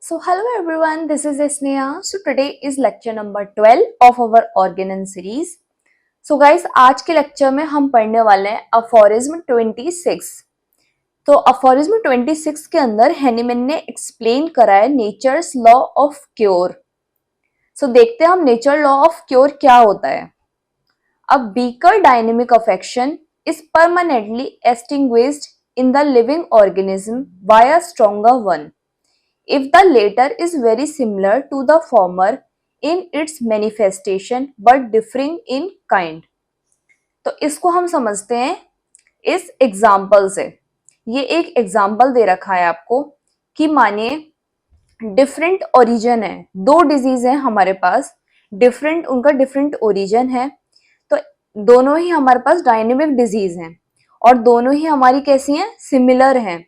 So hello everyone, this is Sneha. So today is lecture number 12 of our organon series. So guys, आज के lecture में हम पढ़ने वाले हैं अफोरिज्म 26. तो अफोरिज्म 26 के अंदर हैनीमैन ने एक्सप्लेन करा है नेचर्स लॉ ऑफ क्योर. सो देखते हैं हम नेचर लॉ ऑफ क्योर क्या होता है. A weaker dynamic affection is permanently extinguished in the living organism by a stronger one if the latter is very similar to the former in its manifestation but differing in kind. तो इसको हम समझते हैं इस example से. ये एक example दे रखा है आपको कि मानिए डिफरेंट ओरिजिन है, दो डिजीज है हमारे पास, डिफरेंट उनका डिफरेंट ओरिजिन है. तो दोनों ही हमारे पास डायनेमिक डिजीज हैं और दोनों ही हमारी कैसी हैं, सिमिलर हैं.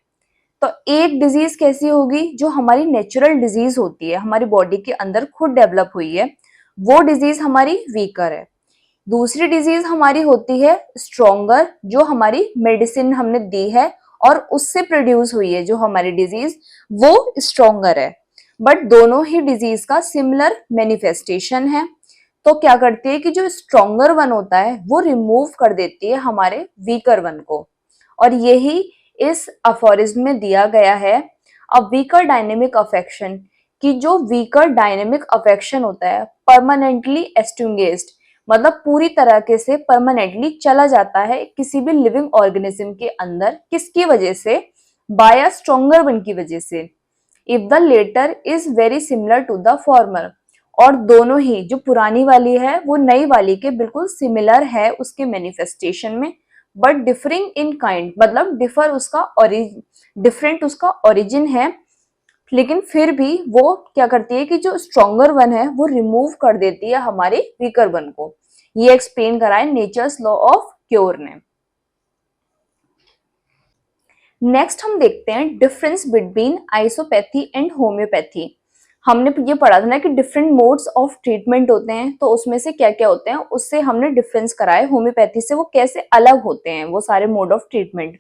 तो एक डिजीज कैसी होगी जो हमारी नेचुरल डिजीज होती है, हमारी बॉडी के अंदर खुद डेवलप हुई है, वो डिजीज हमारी वीकर है. दूसरी डिजीज हमारी होती है स्ट्रोंगर, जो हमारी मेडिसिन हमने दी है और उससे प्रोड्यूस हुई है जो हमारी डिजीज, वो स्ट्रोंगर है. बट दोनों ही डिजीज का सिमिलर मैनिफेस्टेशन है. तो क्या करती है कि जो स्ट्रोंगर वन होता है वो रिमूव कर देती है हमारे वीकर वन को. और यही इस अफोरिज्म में दिया गया है. अ वीकर डायनेमिक अफेक्शन, कि जो वीकर डायनेमिक अफेक्शन होता है परमानेंटली एक्सटिंग्विश्ड, मतलब पूरी तरीके से परमानेंटली चला जाता है किसी भी लिविंग ऑर्गेनिज्म के अंदर. किसकी वजह से? बाय अ स्ट्रोंगर वन की वजह से. If the latter is very similar to the former, और दोनों ही, जो पुरानी वाली है वो नई वाली के बिल्कुल सिमिलर है उसके मैनिफेस्टेशन में, बट डिफरिंग इन काइंड, मतलब डिफर उसका डिफरेंट उसका ओरिजिन है. लेकिन फिर भी वो क्या करती है कि जो स्ट्रोंगर वन है वो रिमूव कर देती है हमारे वीकर वन को. ये एक्सप्लेन करा है नेचर्स लॉ ऑफ क्योर ने. नेक्स्ट हम देखते हैं डिफरेंस बिटवीन आइसोपैथी एंड होम्योपैथी. हमने ये पढ़ा था ना कि डिफरेंट मोड्स ऑफ ट्रीटमेंट होते हैं, तो उसमें से क्या क्या होते हैं उससे हमने डिफरेंस कराए. होम्योपैथी से वो कैसे अलग होते हैं वो सारे मोड ऑफ ट्रीटमेंट.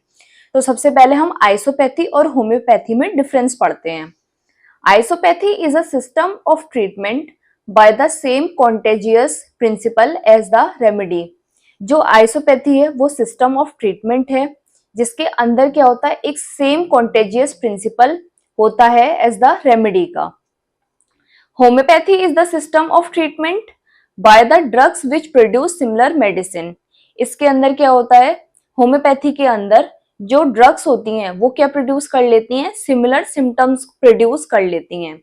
तो सबसे पहले हम आइसोपैथी और होम्योपैथी में डिफरेंस पढ़ते हैं. Isopathy is a system of treatment by the same contagious principle as the remedy. जो आइसोपैथी है वो सिस्टम ऑफ ट्रीटमेंट है जिसके अंदर क्या होता है, एक सेम कॉन्टेजियस प्रिंसिपल होता है एज द रेमेडी का. Homeopathy is the system of treatment by the drugs which produce similar medicine. इसके अंदर क्या होता है, होम्योपैथी के अंदर जो ड्रग्स होती हैं वो क्या प्रोड्यूस कर लेती हैं, सिमिलर सिम्टम्स प्रोड्यूस कर लेती हैं.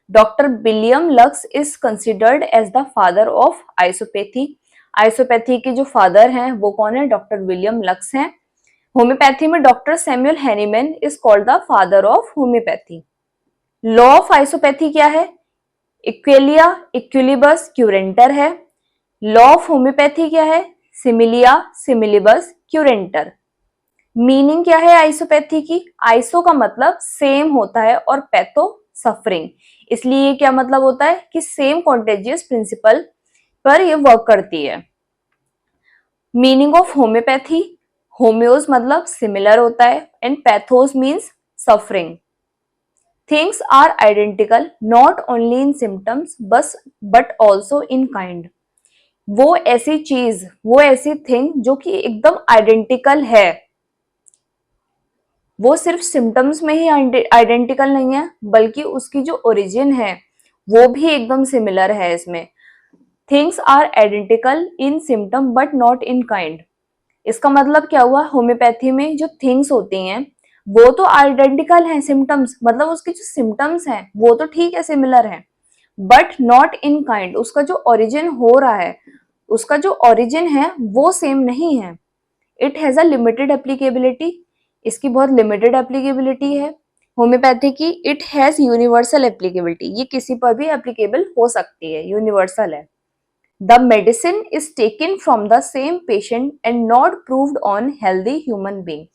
Doctor William Lux is considered as the father of isopathy. Isopathy के जो फादर हैं वो कौन है, डॉक्टर विलियम लक्स हैं. होम्योपैथी में doctor Samuel Hahnemann is called the father of homeopathy. Law of isopathy क्या है, इक्वेलिया इक्विलिबस क्यूरेंटर है. लॉ ऑफ होम्योपैथी क्या है, सिमिलिया सिमिलिबस क्यूरेंटर. मीनिंग क्या है आइसोपैथी की, आइसो का मतलब सेम होता है और पैथो सफरिंग, इसलिए ये क्या मतलब होता है कि सेम कॉन्टेजियस प्रिंसिपल पर ये वर्क करती है. मीनिंग ऑफ होम्योपैथी, होम्योज मतलब सिमिलर होता है and pathos means suffering. Things are identical not only in symptoms but also in kind. वो ऐसी चीज, वो ऐसी थिंग जो कि एकदम आइडेंटिकल है, वो सिर्फ सिम्टम्स में ही आइडेंटिकल नहीं है बल्कि उसकी जो ओरिजिन है वो भी एकदम सिमिलर है इसमें. Things are identical in symptom but not in kind. इसका मतलब क्या हुआ, होम्योपैथी में जो थिंग्स होती हैं वो तो आइडेंटिकल हैं, सिम्टम्स मतलब उसके जो सिम्टम्स हैं वो तो ठीक है, सिमिलर है, बट नॉट इन काइंड. उसका जो ओरिजिन हो रहा है, उसका जो ओरिजिन है वो सेम नहीं है. It has a limited applicability. इसकी बहुत लिमिटेड एप्लीकेबिलिटी है. होम्योपैथी की इट हैज यूनिवर्सल एप्लीकेबिलिटी, ये किसी पर भी एप्लीकेबल हो सकती है, यूनिवर्सल है. The medicine is taken from the same patient and not proved on healthy human being.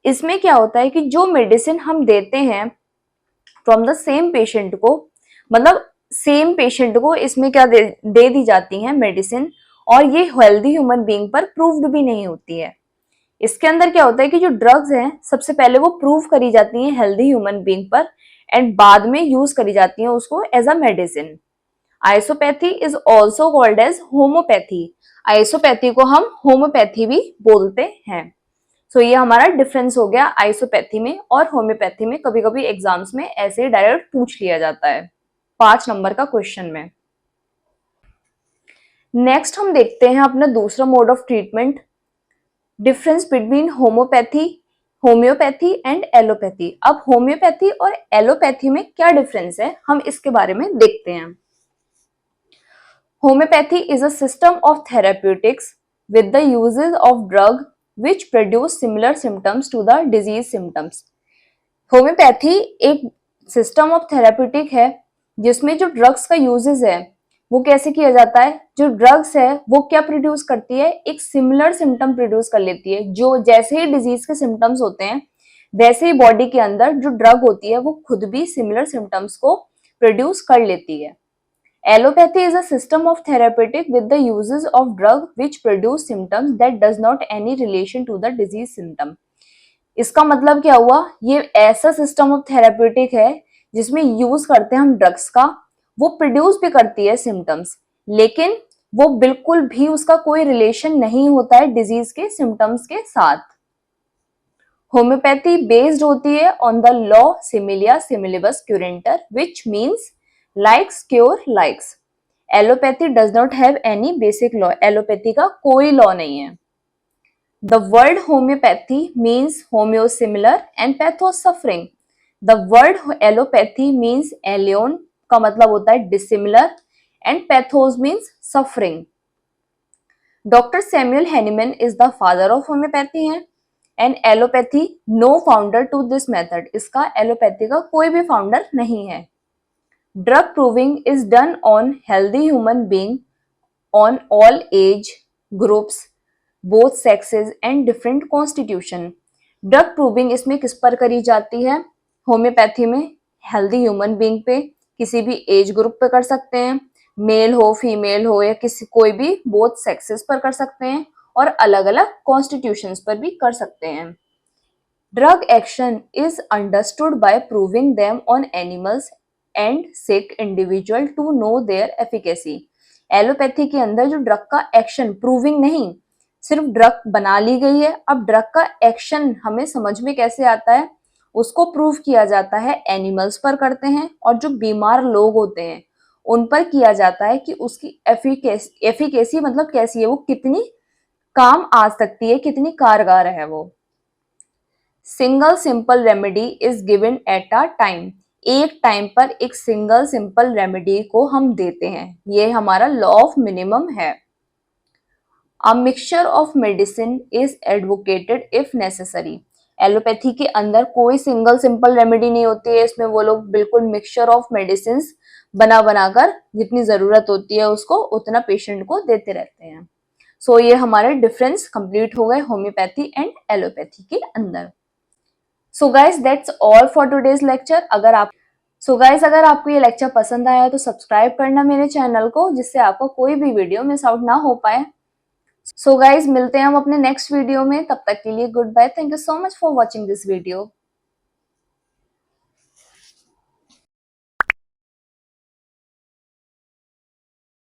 इसमें क्या होता है कि जो मेडिसिन हम देते हैं फ्रॉम द सेम पेशेंट को, मतलब सेम पेशेंट को इसमें क्या दे दी जाती है मेडिसिन, और ये हेल्दी ह्यूमन बीइंग पर प्रूव्ड भी नहीं होती है. इसके अंदर क्या होता है कि जो ड्रग्स हैं सबसे पहले वो प्रूव करी जाती हैं हेल्दी ह्यूमन बीइंग पर एंड बाद में यूज करी जाती है उसको as a medicine. Isopathy is also called as homeopathy. Isopathy को हम होम्योपैथी भी बोलते हैं। सो ये हमारा डिफरेंस हो गया आइसोपैथी में और होम्योपैथी में। कभी कभी एग्जाम्स में ऐसे डायरेक्ट पूछ लिया जाता है 5 नंबर का क्वेश्चन में। नेक्स्ट हम देखते हैं अपना दूसरा mode of treatment, difference between homeopathy and allopathy. अब होम्योपैथी और एलोपैथी में क्या डिफरेंस है हम इसके बारे में देखते हैं। Homeopathy is a system of therapeutics with the uses of drug which produce similar symptoms to the disease symptoms. Homeopathy एक सिस्टम ऑफ थेराप्यूटिक है जिसमें जो ड्रग्स का यूजेस है वो कैसे किया जाता है। जो ड्रग्स है वो क्या प्रोड्यूस करती है, एक सिमिलर सिम्टम प्रोड्यूस कर लेती है। जो जैसे ही डिजीज के सिम्टम्स होते हैं वैसे ही बॉडी के अंदर जो ड्रग होती है वो खुद भी सिमिलर सिम्टम्स को प्रोड्यूस कर लेती है। Allopathy is a system of therapeutic with the uses of drug which produce symptoms that does not any relation to the disease symptom. इसका मतलब क्या हुआ, ये ऐसा सिस्टम ऑफ थेराप्यूटिक है जिसमें यूज करते हैं हम ड्रग्स का, वो प्रोड्यूस भी करती है सिम्टम्स लेकिन वो बिल्कुल भी उसका कोई रिलेशन नहीं होता है डिजीज के सिम्टम्स के साथ। होम्योपैथी बेस्ड होती है on the law similia similibus curentur which means likes cure likes. Allopathy does not have any basic law, allopathy का कोई लॉ नहीं है। The word homeopathy means homeo similar and patho suffering. The word allopathy means alien का मतलब होता है dissimilar and pathos means suffering. Doctor Samuel Hahnemann is the father of homeopathy है and allopathy no founder to this method. इसका allopathy का कोई भी founder नहीं है। Drug proving is done on healthy human being on all age groups, both sexes and different constitution. Drug proving इसमें किस पर करी जाती है, होम्योपैथी में हेल्दी ह्यूमन बीइंग पे, किसी भी एज ग्रुप पे कर सकते हैं, मेल हो फीमेल हो या किसी कोई भी बोथ सेक्सेस पर कर सकते हैं और अलग अलग कॉन्स्टिट्यूशंस पर भी कर सकते हैं। Drug action is understood by proving them on animals and sick individual to know their efficacy. Allopathy के अंदर जो ड्रग का एक्शन, प्रूविंग नहीं, सिर्फ ड्रग बना ली गई है, अब ड्रग का एक्शन हमें समझ में कैसे आता है, उसको प्रूव किया जाता है एनिमल्स पर करते हैं और जो बीमार लोग होते हैं उन पर किया जाता है कि उसकी एफिकेसी मतलब कैसी है, वो कितनी काम आ सकती है, कितनी कारगर है वो। Single simple remedy is given at a time. एक टाइम पर एक सिंगल सिंपल रेमेडी को हम देते हैं, ये हमारा लॉ ऑफ मिनिमम है। A mixture of medicine is advocated if necessary. Allopathy के अंदर कोई सिंगल सिंपल रेमेडी नहीं होती है, इसमें वो लोग बिल्कुल मिक्सचर ऑफ मेडिसिन बना बनाकर जितनी जरूरत होती है उसको उतना पेशेंट को देते रहते हैं। सो ये हमारे डिफरेंस कंप्लीट हो गए होम्योपैथी एंड एलोपैथी के अंदर। So guys that's all for today's lecture. अगर आपको ये लेक्चर पसंद आया तो सब्सक्राइब करना मेरे चैनल को, जिससे आपको कोई भी वीडियो मिस आउट ना हो पाए। सो गाइज मिलते हैं हम अपने नेक्स्ट वीडियो में, तब तक के लिए good bye. Thank you so much for watching this video.